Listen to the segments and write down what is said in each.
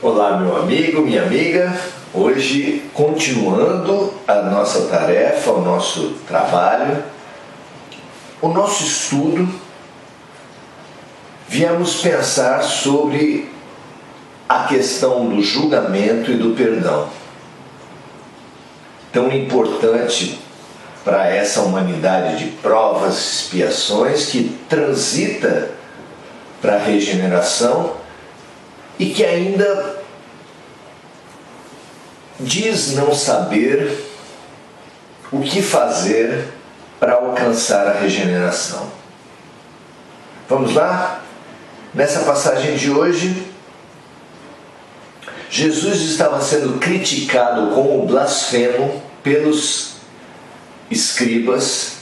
Olá, meu amigo, minha amiga. Hoje, continuando a nossa tarefa, o nosso trabalho, o nosso estudo, viemos pensar sobre a questão do julgamento e do perdão. Tão importante para essa humanidade de provas, expiações, que transita para a regeneração e que ainda diz não saber o que fazer para alcançar a regeneração. Vamos lá? Nessa passagem de hoje, Jesus estava sendo criticado como blasfemo pelos escribas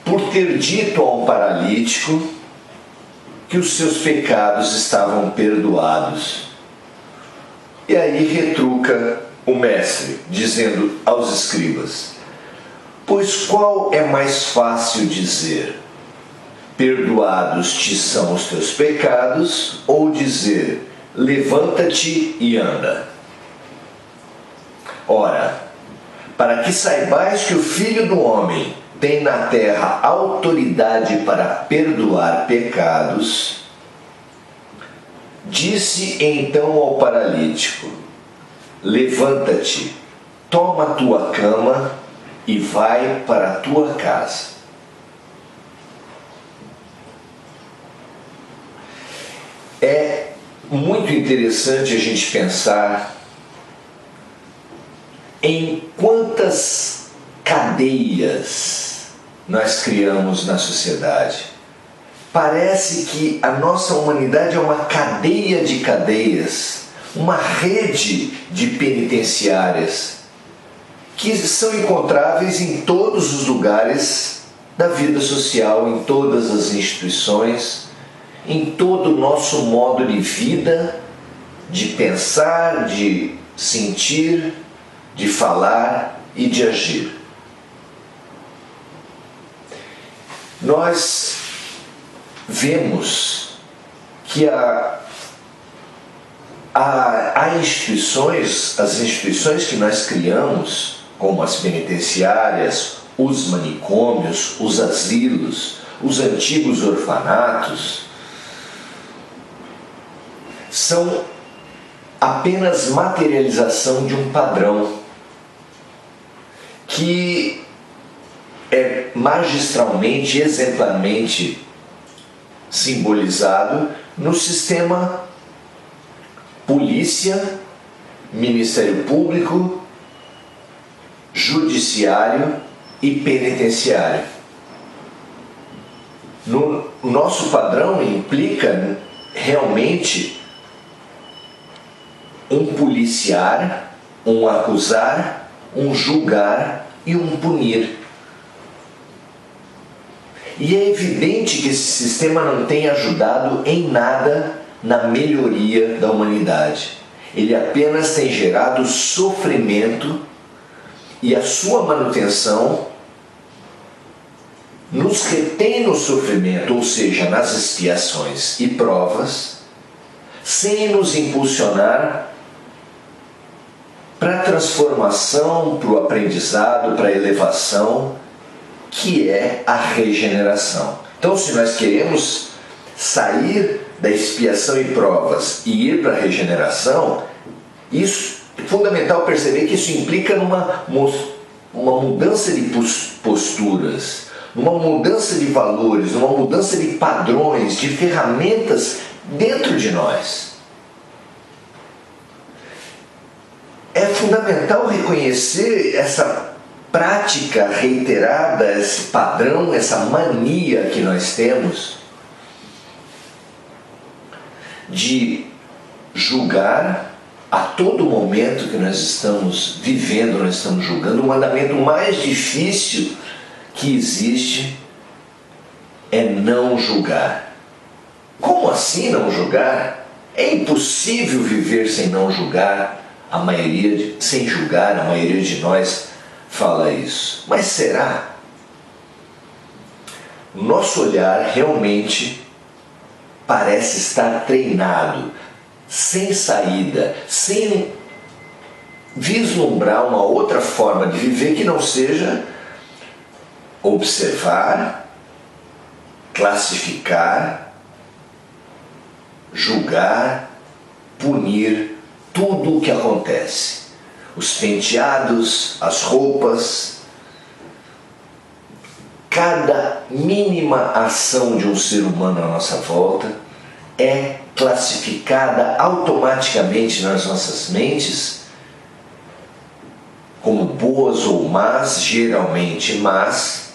por ter dito a um paralítico que os seus pecados estavam perdoados. E aí retruca o mestre, dizendo aos escribas: pois qual é mais fácil dizer, perdoados te são os teus pecados, ou dizer, levanta-te e anda? Ora, para que saibais que o Filho do Homem tem na terra autoridade para perdoar pecados, disse então ao paralítico: levanta-te, toma a tua cama e vai para a tua casa. É muito interessante a gente pensar em quantas cadeias nós criamos na sociedade. Parece que a nossa humanidade é uma cadeia de cadeias, uma rede de penitenciárias que são encontráveis em todos os lugares da vida social, em todas as instituições, em todo o nosso modo de vida, de pensar, de sentir, de falar e de agir. Nós vemos que há instituições, as instituições que nós criamos, como as penitenciárias, os manicômios, os asilos, os antigos orfanatos, são apenas materialização de um padrão que é magistralmente, exemplarmente simbolizado no sistema polícia, Ministério Público, Judiciário e Penitenciário. No nosso padrão implica realmente um policiar, um acusar, um julgar e um punir. E é evidente que esse sistema não tem ajudado em nada na melhoria da humanidade. Ele apenas tem gerado sofrimento, e a sua manutenção nos retém no sofrimento, ou seja, nas expiações e provas, sem nos impulsionar para a transformação, para o aprendizado, para a elevação, que é a regeneração. Então, se nós queremos sair da expiação e provas e ir para a regeneração, isso é fundamental perceber que isso implica uma mudança de posturas, numa mudança de valores, numa mudança de padrões, de ferramentas dentro de nós. É fundamental reconhecer essa prática reiterada, esse padrão, essa mania que nós temos de julgar a todo momento que nós estamos vivendo, nós estamos julgando. O mandamento mais difícil que existe é não julgar. Como assim não julgar? É impossível viver sem não julgar. Sem julgar, a maioria de nós fala isso. Mas será? Nosso olhar realmente parece estar treinado, sem saída, sem vislumbrar uma outra forma de viver que não seja observar, classificar, julgar, punir tudo o que acontece. Os penteados, as roupas, cada mínima ação de um ser humano à nossa volta é classificada automaticamente nas nossas mentes como boas ou más, geralmente más,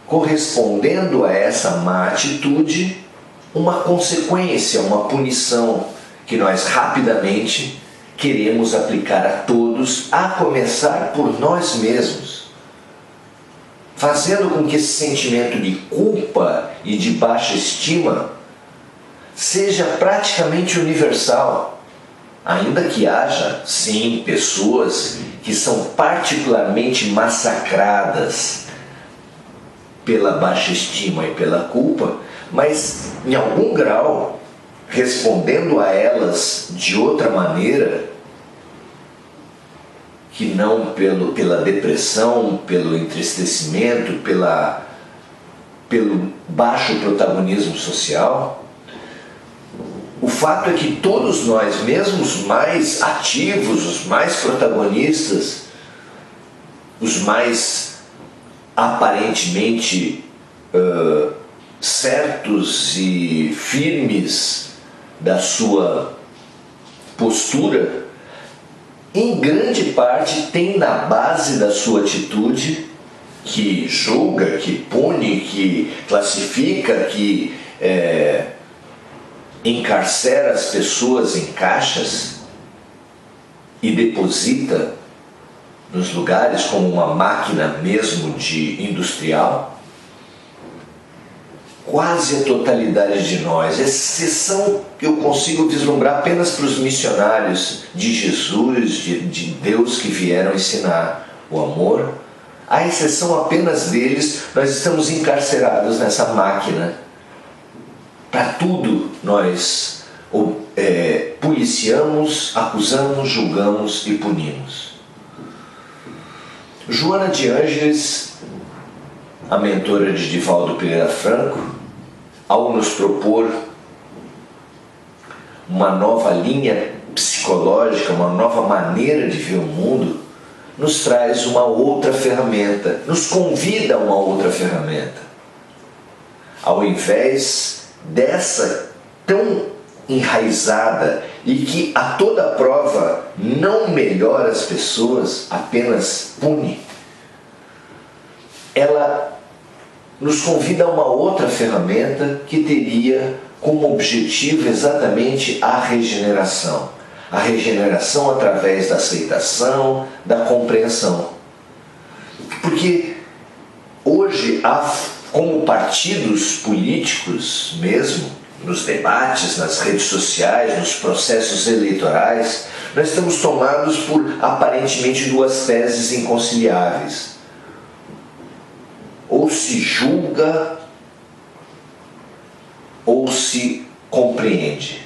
correspondendo a essa má atitude uma consequência, uma punição que nós rapidamente queremos aplicar a todos, a começar por nós mesmos, fazendo com que esse sentimento de culpa e de baixa estima seja praticamente universal, ainda que haja, sim, pessoas que são particularmente massacradas pela baixa estima e pela culpa, mas em algum grau, respondendo a elas de outra maneira, que não pela depressão, pelo entristecimento, pelo baixo protagonismo social, o fato é que todos nós, mesmo os mais ativos, os mais protagonistas, os mais aparentemente certos e firmes da sua postura, em grande parte tem na base da sua atitude, que julga, que pune, que classifica, que encarcera as pessoas em caixas e deposita nos lugares como uma máquina mesmo de industrial, quase a totalidade de nós, exceção que eu consigo vislumbrar apenas para os missionários de Jesus, de Deus que vieram ensinar o amor, à exceção apenas deles, nós estamos encarcerados nessa máquina. Para tudo nós policiamos, acusamos, julgamos e punimos. Joana de Ângeles, a mentora de Divaldo Pereira Franco, ao nos propor uma nova linha psicológica, uma nova maneira de ver o mundo, nos traz uma outra ferramenta, nos convida a uma outra ferramenta. Ao invés dessa tão enraizada e que a toda prova não melhora as pessoas, apenas pune, ela nos convida a uma outra ferramenta que teria como objetivo exatamente a regeneração. A regeneração através da aceitação, da compreensão. Porque hoje há, como partidos políticos mesmo, nos debates, nas redes sociais, nos processos eleitorais, nós estamos tomados por aparentemente duas teses inconciliáveis. Ou se julga, ou se compreende.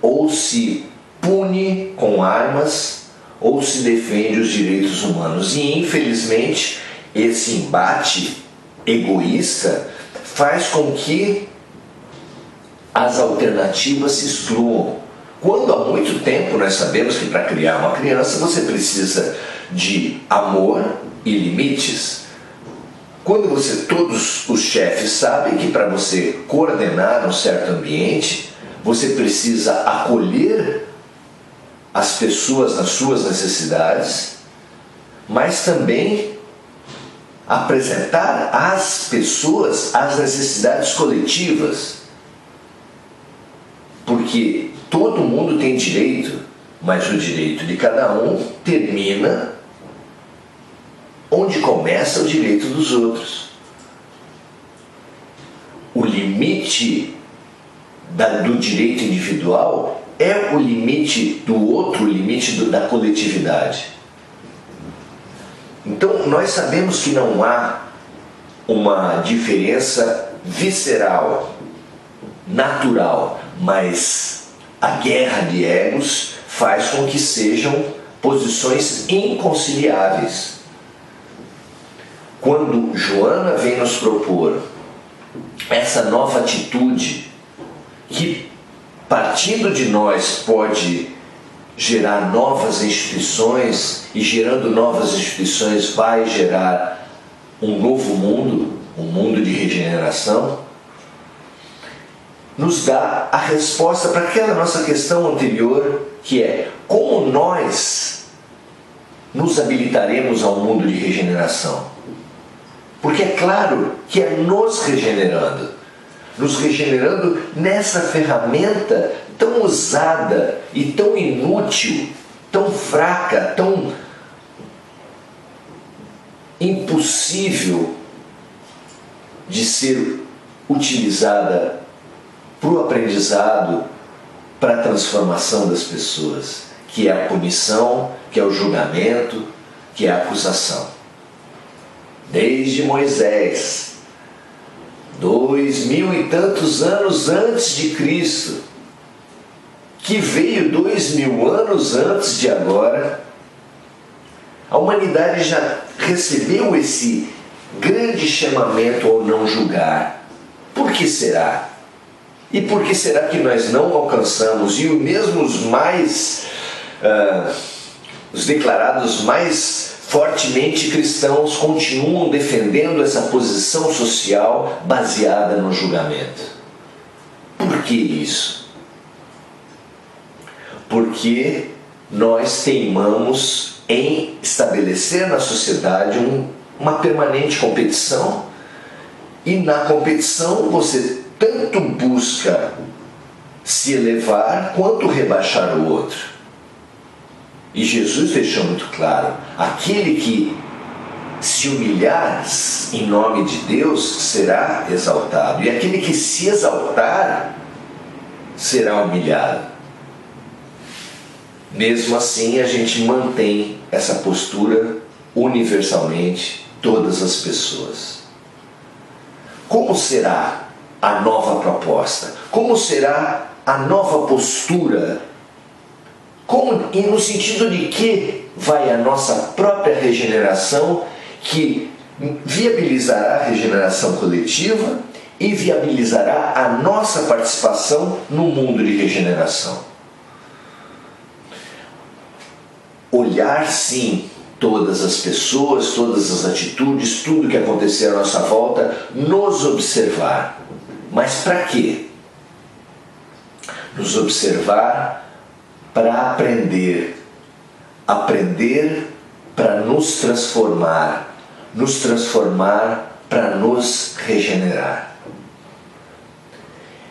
Ou se pune com armas, ou se defende os direitos humanos. E, infelizmente, esse embate egoísta faz com que as alternativas se excluam. Quando há muito tempo nós sabemos que para criar uma criança você precisa de amor e limites. Quando todos os chefes sabem que para você coordenar um certo ambiente, você precisa acolher as pessoas nas suas necessidades, mas também apresentar às pessoas as necessidades coletivas. Porque todo mundo tem direito, mas o direito de cada um termina onde começa o direito dos outros. O limite do direito individual é o limite do outro, o limite da coletividade. Então nós sabemos que não há uma diferença visceral natural, mas a guerra de egos faz com que sejam posições inconciliáveis. Quando Joana vem nos propor essa nova atitude, que partindo de nós pode gerar novas instituições, e gerando novas instituições vai gerar um novo mundo, um mundo de regeneração, nos dá a resposta para aquela nossa questão anterior, que é como nós nos habilitaremos ao mundo de regeneração. Porque é claro que é nos regenerando nessa ferramenta tão usada e tão inútil, tão fraca, tão impossível de ser utilizada para o aprendizado, para a transformação das pessoas, que é a punição, que é o julgamento, que é a acusação. Desde Moisés, 2000 e tantos anos antes de Cristo, que veio 2000 anos antes de agora, a humanidade já recebeu esse grande chamamento ao não julgar. Por que será? E por que será que nós não alcançamos? E mesmo os declarados mais fortemente cristãos continuam defendendo essa posição social baseada no julgamento. Por que isso? Porque nós teimamos em estabelecer na sociedade uma permanente competição, e na competição você tanto busca se elevar quanto rebaixar o outro. E Jesus deixou muito claro: aquele que se humilhar em nome de Deus será exaltado, e aquele que se exaltar será humilhado. Mesmo assim, a gente mantém essa postura universalmente, todas as pessoas. Como será a nova proposta? Como será a nova postura? E no sentido de que vai a nossa própria regeneração, que viabilizará a regeneração coletiva e viabilizará a nossa participação no mundo de regeneração. Olhar, sim, todas as pessoas, todas as atitudes, tudo que acontecer à nossa volta, nos observar. Mas para quê? Nos observar para aprender para nos transformar para nos regenerar.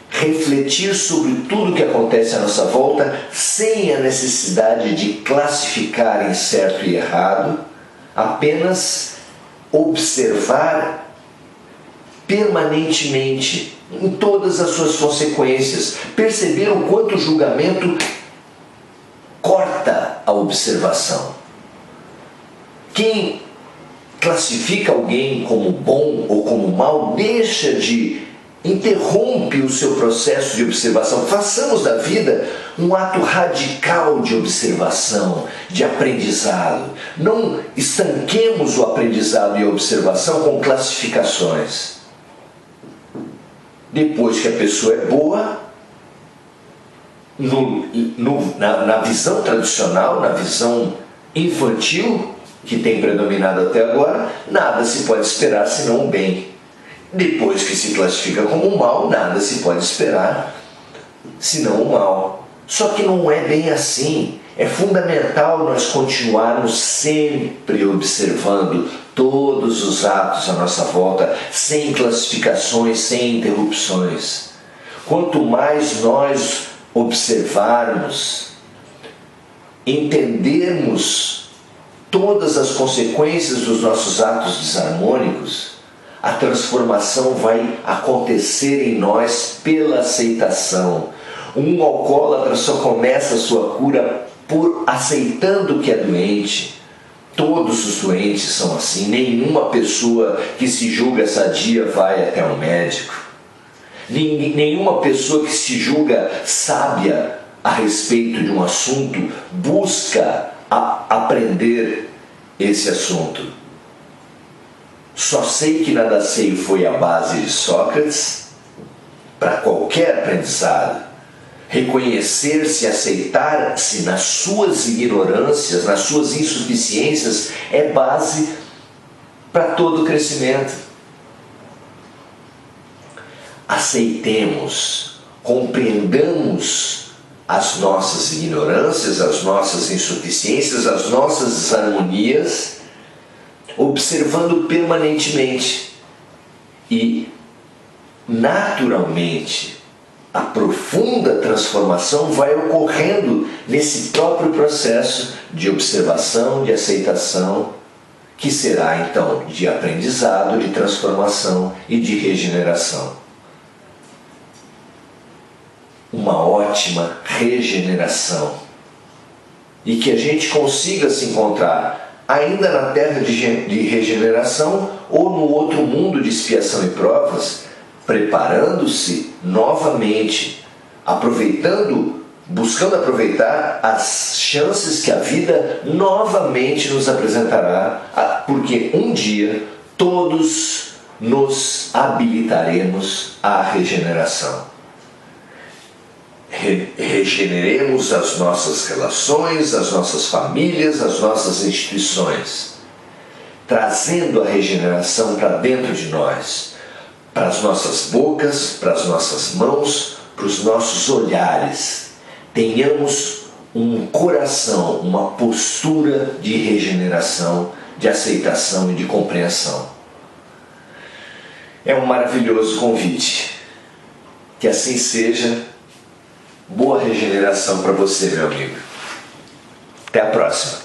Refletir sobre tudo que acontece à nossa volta sem a necessidade de classificar em certo e errado, apenas observar permanentemente em todas as suas consequências, perceber o quanto o julgamento corta a observação. Quem classifica alguém como bom ou como mal interrompe o seu processo de observação. Façamos da vida um ato radical de observação, de aprendizado. Não estanquemos o aprendizado e a observação com classificações. Depois que a pessoa é boa, na visão tradicional, na visão infantil que tem predominado até agora, nada se pode esperar senão o bem. Depois que se classifica como mal, nada se pode esperar senão o mal. Só que não é bem assim. É fundamental nós continuarmos sempre observando todos os atos à nossa volta, sem classificações, sem interrupções. Quanto mais nós observarmos, entendermos todas as consequências dos nossos atos desarmônicos, a transformação vai acontecer em nós pela aceitação. Um alcoólatra só começa a sua cura por aceitando que é doente. Todos os doentes são assim. Nenhuma pessoa que se julga sadia vai até um médico. Nenhuma pessoa que se julga sábia a respeito de um assunto busca aprender esse assunto. Só sei que nada sei foi a base de Sócrates para qualquer aprendizado. Reconhecer-se e aceitar-se nas suas ignorâncias, nas suas insuficiências, é base para todo o crescimento. Aceitemos, compreendamos as nossas ignorâncias, as nossas insuficiências, as nossas desarmonias, observando permanentemente e, naturalmente, a profunda transformação vai ocorrendo nesse próprio processo de observação, de aceitação, que será então de aprendizado, de transformação e de regeneração. Uma ótima regeneração. E que a gente consiga se encontrar ainda na terra de regeneração ou no outro mundo de expiação e provas, preparando-se novamente, buscando aproveitar as chances que a vida novamente nos apresentará, porque um dia todos nos habilitaremos à regeneração. Regeneremos as nossas relações, as nossas famílias, as nossas instituições, trazendo a regeneração para dentro de nós, para as nossas bocas, para as nossas mãos, para os nossos olhares. Tenhamos um coração, uma postura de regeneração, de aceitação e de compreensão. É um maravilhoso convite. Que assim seja. Boa regeneração para você, meu amigo. Até a próxima.